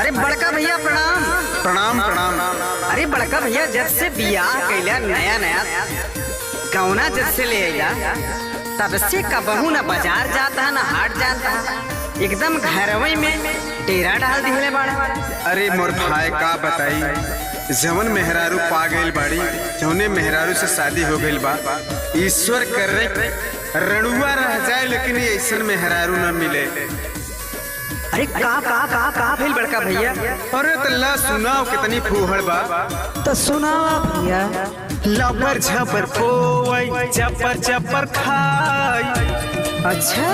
अरे बड़का भैया प्रणाम। प्रणाम प्रणाम। अरे बड़का भैया जब से बियाह कैला नया नया गौना जब से ले आइला तब से कबहू न बाजार जाता न हाट जाता, एकदम घरवई में डेरा डाल दिले बाड़ा। अरे मोर भाई का बताई, जवन मेहरारू पा गइल बाड़ी, जौने मेहरारू से शादी हो गइल बा, ईश्वर करे रणुआ रह जाए लेकिन ऐसन मेहरारू न मिले। अरे का भेल बड़का भैया? अरे तल्ला सुनाओ कितनी फूहड़ बा। तो सुनावा भैया। लबर झपर पोवई चपर चपर खाई। अच्छा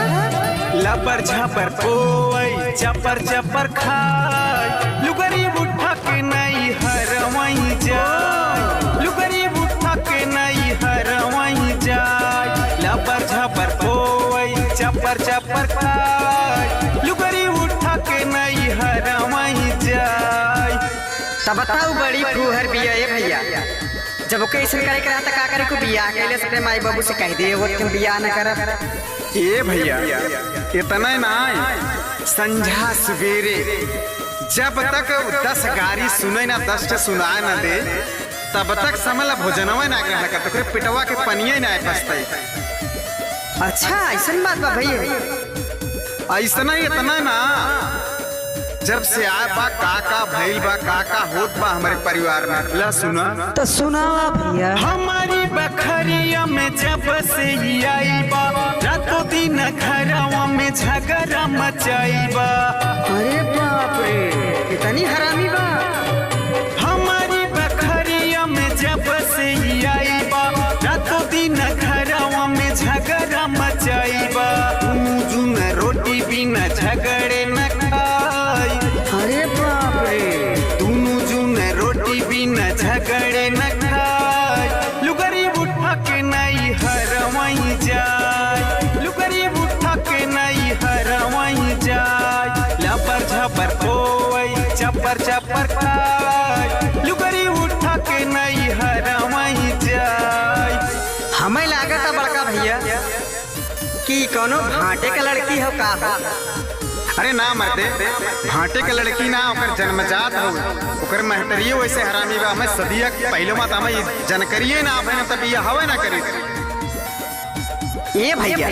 लबर झपर पोवई चपर चपर खाई। लुगरी उठा के नहीं हरवई जाय, लुगरी उठा के नहीं हरवई जाय। लबर झपर पोवई चपर चपर खाई। लुगरी उठा के नहीं हरवई जाय। तब बताओ बड़ी फूहर बिया ए भैया, जब ओके ऐसा करे के रहता का करे को बियाह कैले से माई बाबू से कह दिए वो तुम बियाह न करब। ए भैया इतना ना, संझा सवेरे जब तक 10 गारी सुने ना 10 सुनाए ना दे तब तक समझ भोजनवा ना ग्रहण कर, तो पिटवा के पनिया ना पसते। अच्छा ऐसा बात बा भैया? ऐसा इतना ना, जब से आए बा काका भइल बा, काका होत बा हमारे परिवार में। ला सुना तो सुनावा भैया। हमारी बखरिया में जब से आई बा, रातों दिन घरवा में झगड़ा मचाई बा। अरे बाप रे इतनी हरामी बा। हमारी बखरिया में जब से आई बा, रातों दिन घरवा में झगड़ा मचाई बा। जुन रोटी बिना झगड़े न खाई। अरे बाप रे दोनों जुन रोटी बिना झगड़े न खाई। लुगरी उठा के नहीं हरवई जाय, लुगरी उठा के नहीं हरवई जाय। लबर झपर पोवई चपर चपर खाई। लुगरी उठा के नहीं हरवई जाय। हमें लागत बड़का भैया कि कोनो भाटे का लड़की हो का हो? अरे ना मरते, भाटे के लड़की ना ओकर जन्मजात हो, ओकर महतरिये वैसे हरामी बा। हमें सदिया पहले मत हमें जानकारिये ना आवे ना तब ये हवे ना करी। ए भैया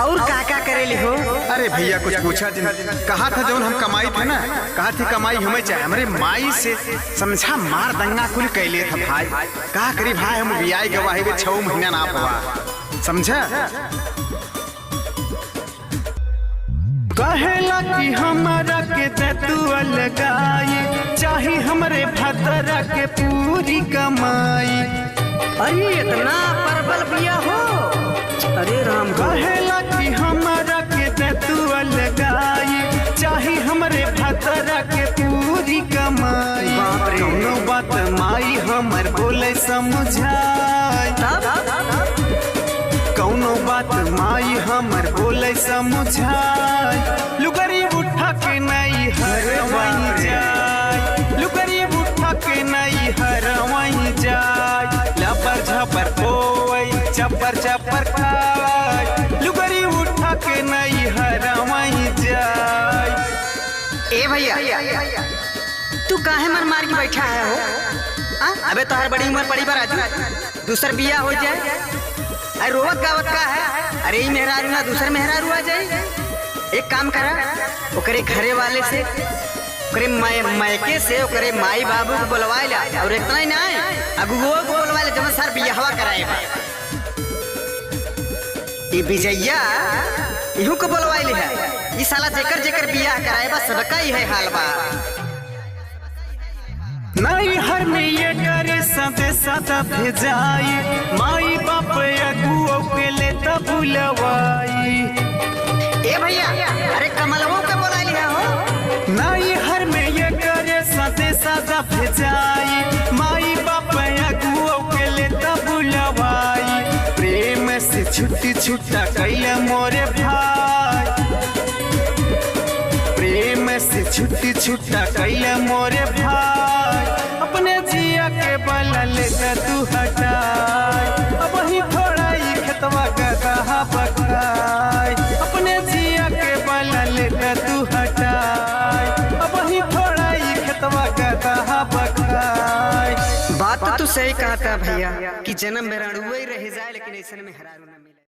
और का करेली हो? अरे भैया कुछ पूछा जिन कहा था जौन हम कमाई थे ना, कहा थी कमाई हमें चाहे हमारे माई से समझा मार दंगा कुल कैले था भाई। कहा करी भाई हम बियाई गवाही में 6 महीना ना हुआ, समझा। कहेला कि हमारा के ततुआ लगाई, चाहे हमरे भतरा के पूरी कमाई। अरे इतना परबल बिया हो? अरे राम कहेला कि हमारा के ततुआ लगाई, चाहे हमरे भतरा के पूरी कमाई। कौनो बात माई हमर बोले समझाई, कौनो बात माई हमर बोले समझाई। लुगरी उठा के नहीं हरवई जाय, लुगरी उठा के नहीं हरवई जाय। लबर झपर पोवई चपर चपर खाई। लुगरी उठा के नहीं हरवई जाय। ए भैया तू काहे मर मार के बैठा है हो? अबे तोहर बड़ी उम्र पड़ी बा राजू, दूसर बिया हो जाए। अरे रोवत गावत का है? अरे मेहरारू ना दूसर मेहरारू आ जाए। एक काम करा, ओकरे घरे वाले से, ओकरे मायके से ओकरे माई बाबू को बुलवाए ला, और इतना ही ना अगुओ को बुलवाए ला जब सर बियाहवा कराए बा। ये विजैया इहू को बुलवाए ले है। ई साला जेकर जेकर बियाह कराए बा सबका ही है हाल बा। नहीं हर में ये करे सदे सदा भेजाई, माई बाप अगुओ के ले तब बुलवाई। ए भैया अरे कमलवो के बुला लिया हो? नहीं हर में ये करे सदे सदा भेजाई, माई बाप अगुओ के ले तब बुलवाई। प्रेम से छुट्टी छुट्टा कैले मोरे भाई, प्रेम से छुट्टी छुट्टा कैले मोरे भाई। अपने जिया के बलल तू हटाई, अब ही थोड़ा ही खेतवा गधा पकाई। अपने जिया के बलल तू हटाई। कहाँ बखाय। बात तो तू सही कहता भैया कि जन्म में रणुआ ही रह जाए लेकिन ऐसे में हरारू न मिले।